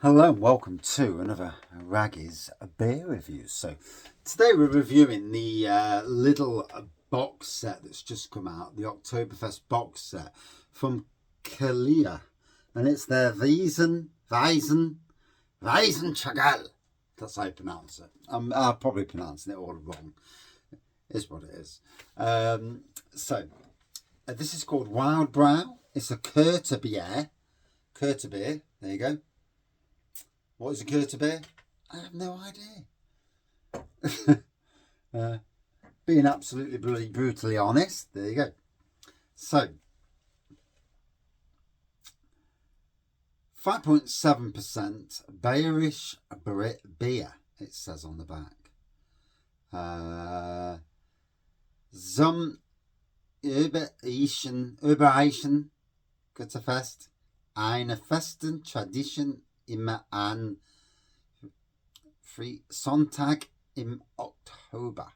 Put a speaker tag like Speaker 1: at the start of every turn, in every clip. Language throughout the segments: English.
Speaker 1: Hello and welcome to another Raggy's beer review. So today we're reviewing the Lidl box set that's just come out, the Oktoberfest box set from Kalia, and it's their Weizen Chagall. That's how you pronounce it. I'm probably pronouncing it all wrong. Is what it is. This is called WildBrau. It's a Kirtabier. Kirtabier. There you go. What is a Kirtabier? I have no idea. Being absolutely bloody brutally honest, there you go. So, 5.7% Bayerisch beer, it says on the back. Zum Überreichen Götterfest, eine festen Tradition immer an Sonntag im Oktober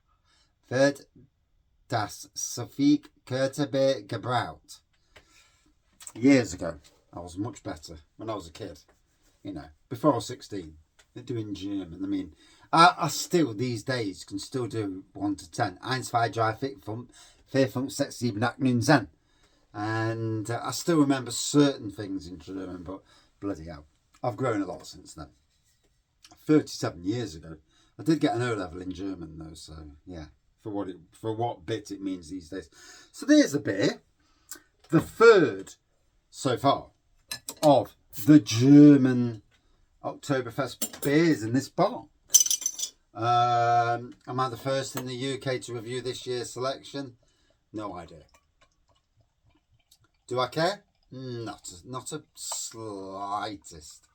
Speaker 1: wird das Suffix Kirtabier gebraut. Years ago, I was much better when I was a kid, before I was 16, doing German. I mean, I still, these days, can still do 1 to 10. 1, 2, 3, 4, 5, 6, 7, 8, 9, 10. And I still remember certain things in German, but bloody hell. I've grown a lot since then. 37 years ago. I did get an O level in German though, so yeah, for what bit it means these days. So there's a beer, the third so far of the German Oktoberfest beers in this box. Am I the first in the UK to review this year's selection? No idea. Do I care? Not a slightest.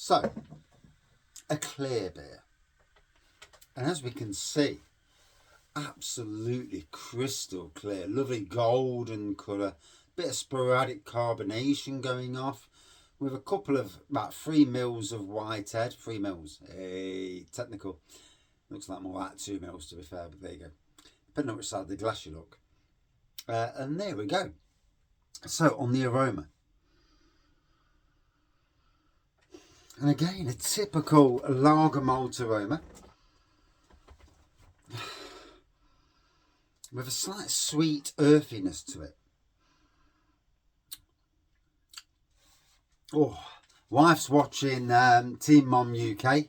Speaker 1: So, a clear beer. And as we can see, absolutely crystal clear. Lovely golden colour. Bit of sporadic carbonation going off. With a couple of, about 3 mils of whitehead. 3 mils. Hey, technical. Looks like more like 2 mils to be fair, but there you go. Depending on which side of the glass you look. And there we go. So, on the aroma. And again, a typical lager malt aroma. With a slight sweet earthiness to it. Oh, wife's watching Team Mom UK.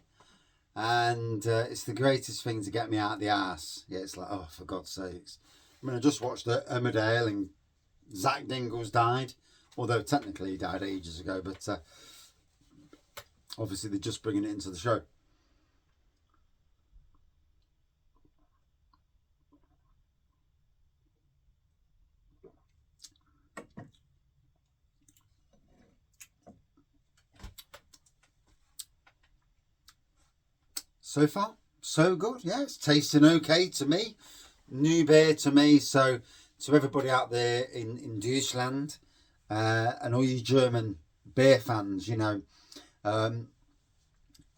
Speaker 1: And it's the greatest thing to get me out of the arse. Yeah, it's like, oh, for God's sakes. I mean, I just watched Emmerdale and Zach Dingles died. Although technically he died ages ago, but obviously they're just bringing it into the show. So far, so good. Yeah, it's tasting okay to me. New beer to me. So to everybody out there in Deutschland and all you German beer fans,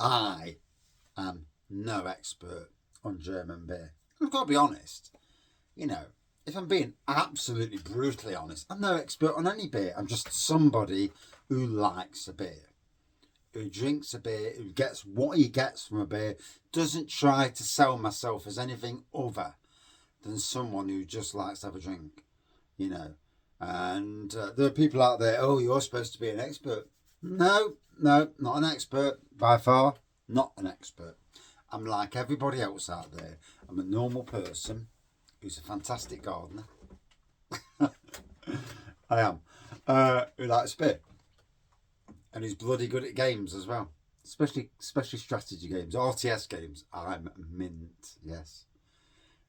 Speaker 1: I am no expert on German beer. I've got to be honest. If I'm being absolutely brutally honest, I'm no expert on any beer. I'm just somebody who likes a beer, who drinks a beer, who gets what he gets from a beer, doesn't try to sell myself as anything other than someone who just likes to have a drink, And there are people out there, oh, you're supposed to be an expert. No, not an expert. By far, not an expert. I'm like everybody else out there. I'm a normal person who's a fantastic gardener. I am. Who likes beer. And who's bloody good at games as well. Especially strategy games. RTS games. I'm mint, yes.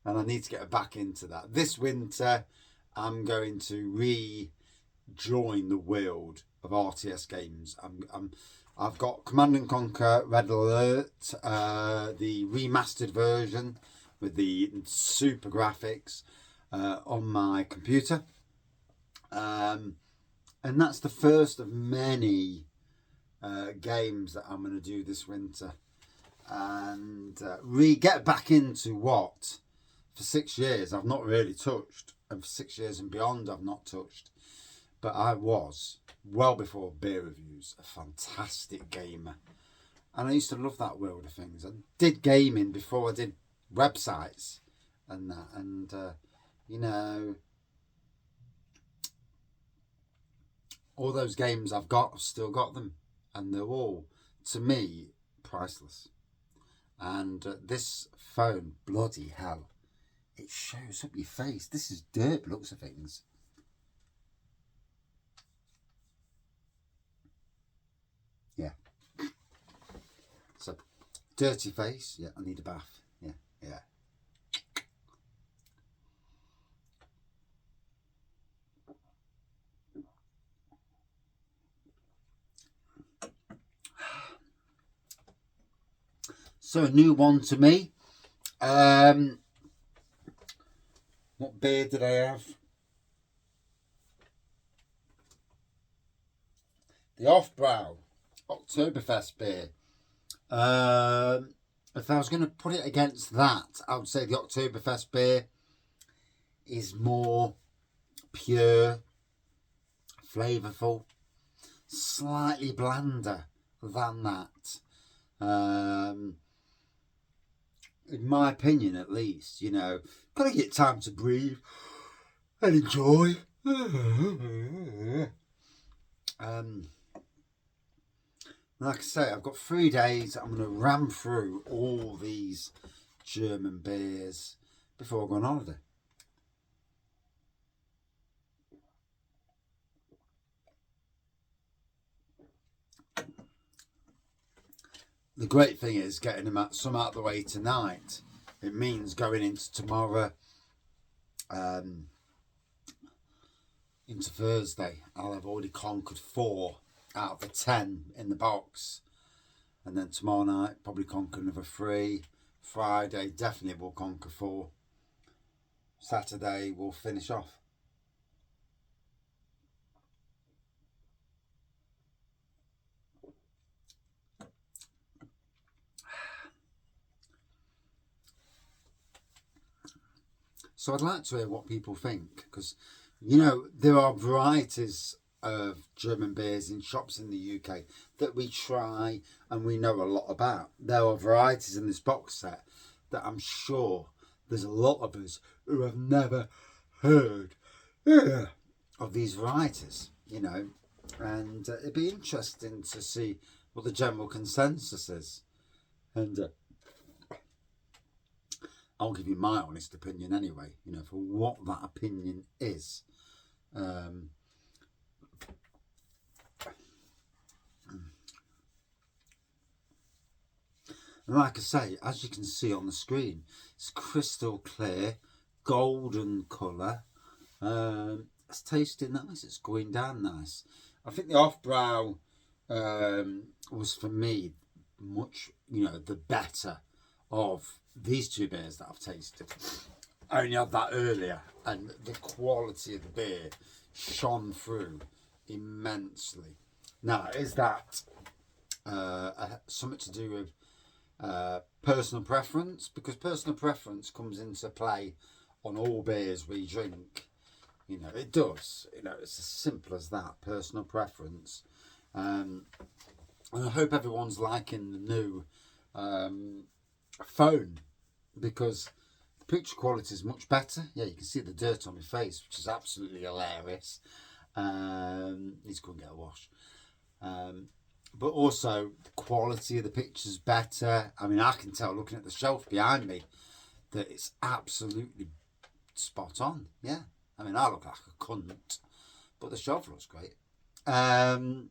Speaker 1: And I need to get back into that. This winter, I'm going to rejoin the world of RTS games. I've got Command and Conquer Red Alert, the remastered version with the super graphics on my computer. And that's the first of many games that I'm going to do this winter. And get back into what, for 6 years, I've not really touched. And for 6 years and beyond, I've not touched. But I was well before beer reviews, a fantastic gamer. And I used to love that world of things. I did gaming before I did websites and that. And, you know, all those games I've still got them. And they're all, to me, priceless. And this phone, bloody hell, it shows up your face. This is dirt looks of things. Yeah. So, dirty face. Yeah, I need a bath. Yeah, yeah. So, a new one to me. What beer did I have? The WildBrau Oktoberfest beer. If I was going to put it against that, I would say the Oktoberfest beer is more pure, flavourful, slightly blander than that. In my opinion, at least, you know, got to get time to breathe and enjoy. Like I say, I've got 3 days. I'm going to ram through all these German beers before I go on holiday. The great thing is getting them some out of the way tonight. It means going into tomorrow, into Thursday, I'll have already conquered 4 out of the 10 in the box. And then tomorrow night, probably conquer another 3. Friday, definitely will conquer 4. Saturday, we'll finish off. So I'd like to hear what people think, because, you know, there are varieties of German beers in shops in the UK that we try and we know a lot about. There are varieties in this box set that I'm sure there's a lot of us who have never heard of these varieties, you know, and it'd be interesting to see what the general consensus is. And I'll give you my honest opinion anyway, you know, for what that opinion is. And like I say, as you can see on the screen, it's crystal clear, golden colour. It's tasting nice, it's going down nice. I think the WildBrau was, for me, much, you know, the better of these 2 beers that I've tasted. I only had that earlier, and the quality of the beer shone through immensely. Now, is that something to do with personal preference? Because personal preference comes into play on all beers we drink. You know, it does. You know, it's as simple as that, personal preference. And I hope everyone's liking the new phone, because the picture quality is much better. Yeah, you can see the dirt on my face, which is absolutely hilarious. Need to go and get a wash. But also, the quality of the picture's better. I mean, I can tell looking at the shelf behind me that it's absolutely spot on. Yeah. I mean, I look like a cunt, but the shelf looks great. And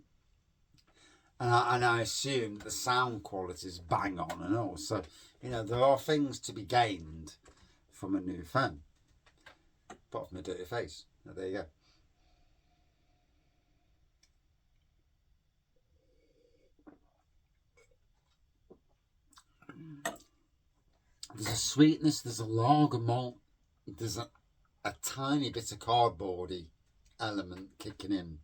Speaker 1: I assume the sound quality is bang on and all. So, you know, there are things to be gained from a new phone. Apart from a dirty face. Now, there you go. There's a sweetness, there's a lager malt, there's a tiny bit of cardboardy element kicking in,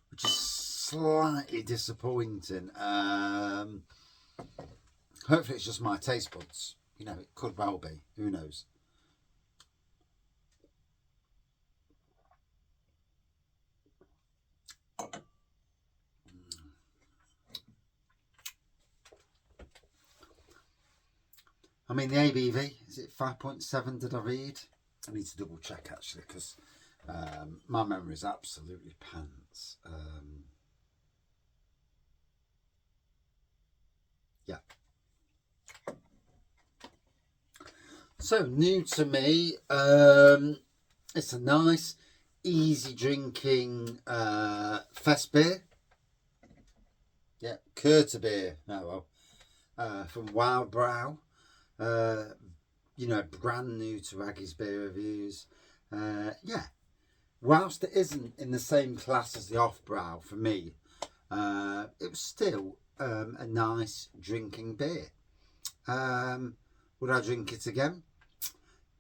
Speaker 1: which is slightly disappointing. Hopefully it's just my taste buds. You know, it could well be. Who knows? I mean, the ABV, is it 5.7 did I read? I need to double check actually, because my memory is absolutely pants. Yeah. So, new to me, it's a nice, easy drinking fest beer. Yeah, Kirtabier, oh well, from WildBrau. You know, brand new to Aggie's Beer Reviews. Yeah, whilst it isn't in the same class as the Off-Brow for me, it was still a nice drinking beer. Would I drink it again?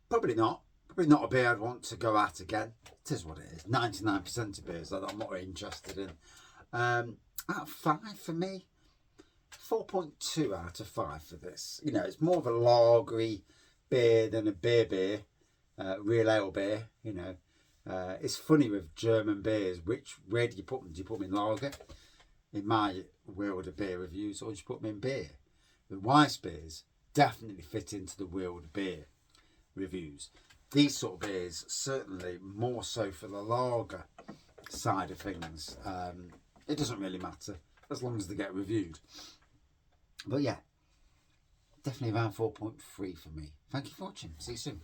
Speaker 1: Probably not. Probably not a beer I'd want to go at again. It is what it is. 99% of beers that I'm not interested in. Out of 5 for me. 4.2 out of 5 for this. You know, it's more of a lagery beer than a beer, real ale beer, you know. It's funny with German beers, where do you put them? Do you put them in lager? In my world of beer reviews, or do you put them in beer? The Weiss beers definitely fit into the world of beer reviews. These sort of beers, certainly more so for the lager side of things. It doesn't really matter as long as they get reviewed. But yeah, definitely around 4.3 for me. Thank you for watching. See you soon.